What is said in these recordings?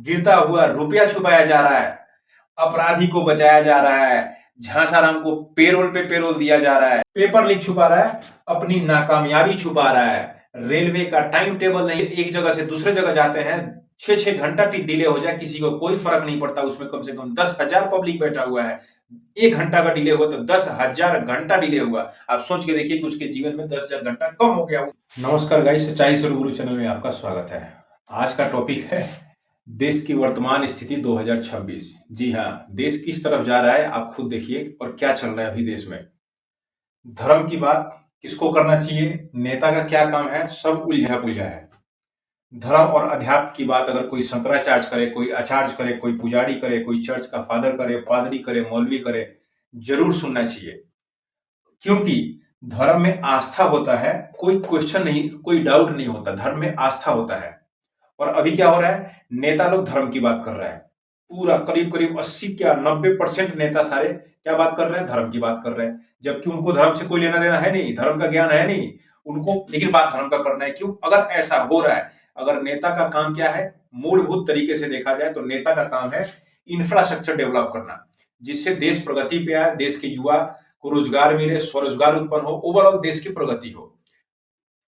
गिरता हुआ रुपया छुपाया जा रहा है, अपराधी को बचाया जा रहा है, झांसाराम को पेरोल पे पेरोल दिया जा रहा है, पेपर लीक छुपा रहा है, अपनी नाकामयाबी छुपा रहा है, रेलवे का टाइम टेबल नहीं, एक जगह से दूसरे जगह जाते हैं, 6-6 घंटा डिले हो जाए किसी को कोई फर्क नहीं पड़ता, उसमें कम से कम 10,000 पब्लिक बैठा हुआ है। 1 घंटा का डिले हुआ तो 10,000 घंटा डिले हुआ। आप सोच के देखिए कि उसके जीवन में 10,000 घंटा कम हो गया। नमस्कार गाइस, सच्चाई से गुरु चैनल में आपका स्वागत है। आज का टॉपिक है देश की वर्तमान स्थिति 2026। जी हाँ, देश किस तरफ जा रहा है आप खुद देखिए और क्या चल रहा है अभी देश में। धर्म की बात किसको करना चाहिए, नेता का क्या काम है, सब उलझा पुलझा है। धर्म और अध्यात्म की बात अगर कोई शंकराचार्य करे, कोई आचार्य करे, कोई पुजारी करे, कोई चर्च का फादर करे, पादरी करे, मौलवी करे, जरूर सुनना चाहिए। क्योंकि धर्म में आस्था होता है, कोई क्वेश्चन नहीं, कोई डाउट नहीं होता, धर्म में आस्था होता है। और अभी क्या हो रहा है, नेता लोग धर्म की बात कर रहा है। पूरा करीब करीब 80 क्या 90% नेता सारे क्या बात कर रहे हैं, धर्म की बात कर रहे हैं, जबकि उनको धर्म से कोई लेना देना है नहीं, धर्म का ज्ञान है नहीं उनको, लेकिन बात धर्म का करना है। क्यों? अगर ऐसा हो रहा है, अगर नेता का काम क्या है, मूलभूत तरीके से देखा जाए तो नेता का काम है इंफ्रास्ट्रक्चर डेवलप करना, जिससे देश प्रगति पे आए, देश के युवा को रोजगार मिले, स्वरोजगार उत्पन्न हो, ओवरऑल देश की प्रगति हो।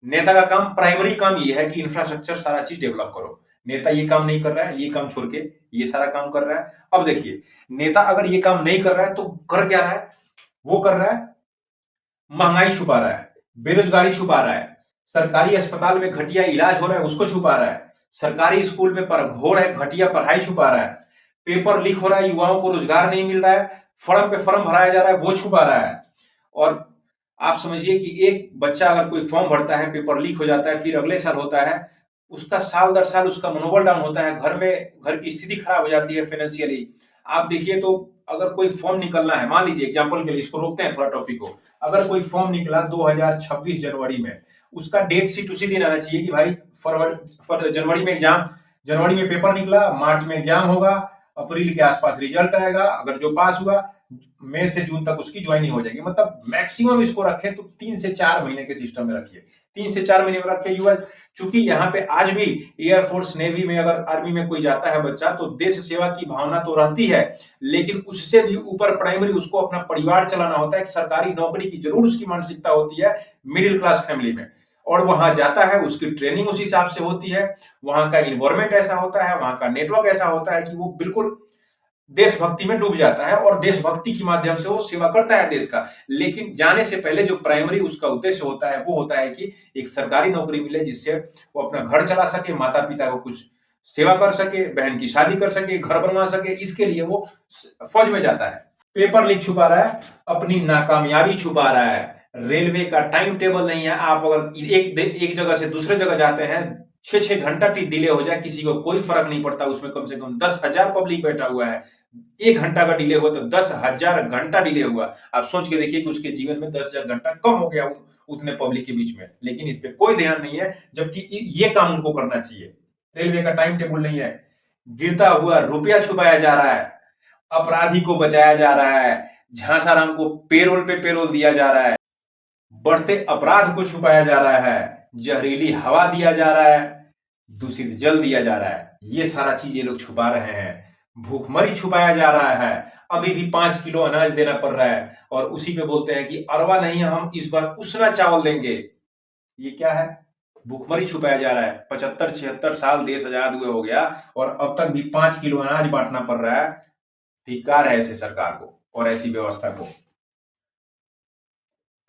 नेता का काम, प्राइमरी काम ये है कि इंफ्रास्ट्रक्चर सारा चीज डेवलप करो। नेता ये काम नहीं कर रहा है, ये काम छोड़ के ये सारा काम कर रहा है। अब देखिए, नेता अगर ये काम नहीं कर रहा है तो कर क्या रहा है, वो कर रहा है महंगाई छुपा रहा है, बेरोजगारी छुपा रहा है, सरकारी अस्पताल में घटिया इलाज हो रहा है उसको छुपा रहा है, सरकारी स्कूल में पर घोर है घटिया पढ़ाई छुपा रहा है, पेपर लीक हो रहा है, युवाओं को रोजगार नहीं मिल रहा है, फर्म पे फर्म भराया जा रहा है वो छुपा रहा है। और आप समझिए कि एक बच्चा अगर कोई फॉर्म भरता है, पेपर लीक हो जाता है, फिर अगले साल होता है, उसका साल दर साल उसका मनोबल डाउन होता है, घर की स्थिति खराब हो जाती है फाइनेंशियली। आप देखिए तो अगर कोई फॉर्म निकलना है, मान लीजिए एग्जाम्पल के लिए, इसको रोकते हैं थोड़ा टॉपिक को, अगर कोई फॉर्म निकला 2026 जनवरी में, उसका डेट शीट उसी दिन आना चाहिए कि भाई जनवरी में एग्जाम, जनवरी में पेपर निकला, मार्च में एग्जाम होगा, अप्रैल के आसपास रिजल्ट आएगा, अगर जो पास हुआ मई से जून तक उसकी ज्वाइनिंग हो जाएगी। मतलब मैक्सिमम इसको रखे तो 3 से 4 महीने के सिस्टम में रखिए, 3 से 4 महीने में रखे युवा। चूंकि यहाँ पे आज भी एयरफोर्स नेवी में अगर आर्मी में कोई जाता है बच्चा तो देश सेवा की भावना तो रहती है, लेकिन उससे भी ऊपर प्राइमरी उसको अपना परिवार चलाना होता है, सरकारी नौकरी की जरूर उसकी मानसिकता होती है मिडिल क्लास फैमिली में। और वहां जाता है, उसकी ट्रेनिंग उस हिसाब से होती है, वहां का इन्वायरमेंट ऐसा होता है, वहां का नेटवर्क ऐसा होता है कि वो बिल्कुल देशभक्ति में डूब जाता है और देशभक्ति के माध्यम से वो सेवा करता है देश का। लेकिन जाने से पहले जो प्राइमरी उसका उद्देश्य होता है वो होता है कि एक सरकारी नौकरी मिले, जिससे वो अपना घर चला सके, माता पिता को कुछ सेवा कर सके, बहन की शादी कर सके, घर बनवा सके, इसके लिए वो फौज में जाता है। पेपर लीक छुपा रहा है, अपनी नाकामयाबी छुपा रहा है, रेलवे का टाइम टेबल नहीं है, आप अगर एक जगह से दूसरे जगह जाते हैं, 6-6 घंटा डिले हो जाए किसी को कोई फर्क नहीं पड़ता, उसमें कम से कम 10,000 पब्लिक बैठा हुआ है। 1 घंटा का डिले हुआ तो 10,000 घंटा डिले हुआ। आप सोच के देखिए कि उसके जीवन में 10,000 घंटा कम हो गया उतने पब्लिक के बीच में, लेकिन इस पे कोई ध्यान नहीं है, जबकि ये काम उनको करना चाहिए। रेलवे का टाइम टेबल नहीं है, गिरता हुआ रुपया छुपाया जा रहा है, अपराधी को बचाया जा रहा है, झांसाराम को पेरोल पे पेरोल दिया जा रहा है, बढ़ते अपराध को छुपाया जा रहा है, जहरीली हवा दिया जा रहा है, दूषित जल दिया जा रहा है, ये सारा चीज ये लोग छुपा रहे हैं। भूखमरी छुपाया जा रहा है, अभी भी 5 किलो अनाज देना पड़ रहा है, और उसी पे बोलते हैं कि अरवा नहीं, हम इस बार उसना चावल देंगे। ये क्या है? भूखमरी छुपाया जा रहा है। 75-76 साल देश आजाद हुए हो गया और अब तक भी 5 किलो अनाज बांटना पड़ रहा है। धिक्कार है ऐसे सरकार को और ऐसी व्यवस्था को।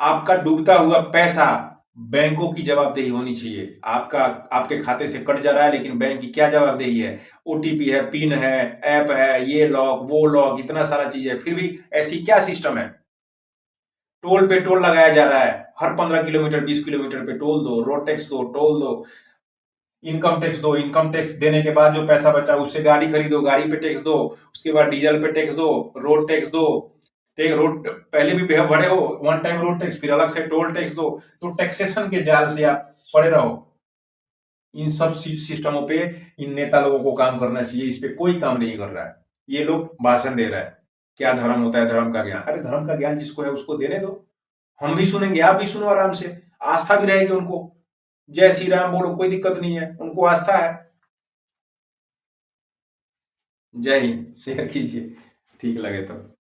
आपका डूबता हुआ पैसा, बैंकों की जवाबदेही होनी चाहिए। आपका आपके खाते से कट जा रहा है, लेकिन बैंक की क्या जवाबदेही है? ओटीपी है, पिन है, ऐप है, ये लॉक वो लॉक, इतना सारा चीज है, फिर भी ऐसी क्या सिस्टम है? टोल पे टोल लगाया जा रहा है, हर 15 किलोमीटर 20 किलोमीटर पे टोल दो, रोड टैक्स दो, टोल दो, इनकम टैक्स दो, इनकम टैक्स देने के बाद जो पैसा बचा उससे गाड़ी खरीदो, गाड़ी पे टैक्स दो, उसके बाद डीजल पे टैक्स दो, रोड टैक्स दो, रोड पहले भी भरे हो, वन टाइम रोड टैक्स, फिर अलग से टोल टैक्स दो, तो टैक्सेशन के जाल से आप पड़े रहो। इन सब सिस्टमों पे इन नेता लोगों को काम करना चाहिए, इस पे कोई काम नहीं कर रहा है। ये लोग भाषण दे रहा है, क्या धर्म होता है, धर्म का ज्ञान। अरे धर्म का ज्ञान जिसको है उसको देने दो, हम भी सुनेंगे, आप भी सुनो आराम से, आस्था भी रहेगी उनको। जय श्री राम बोलो, कोई दिक्कत नहीं है, उनको आस्था है। जय हिंद। शेयर कीजिए ठीक लगे तो।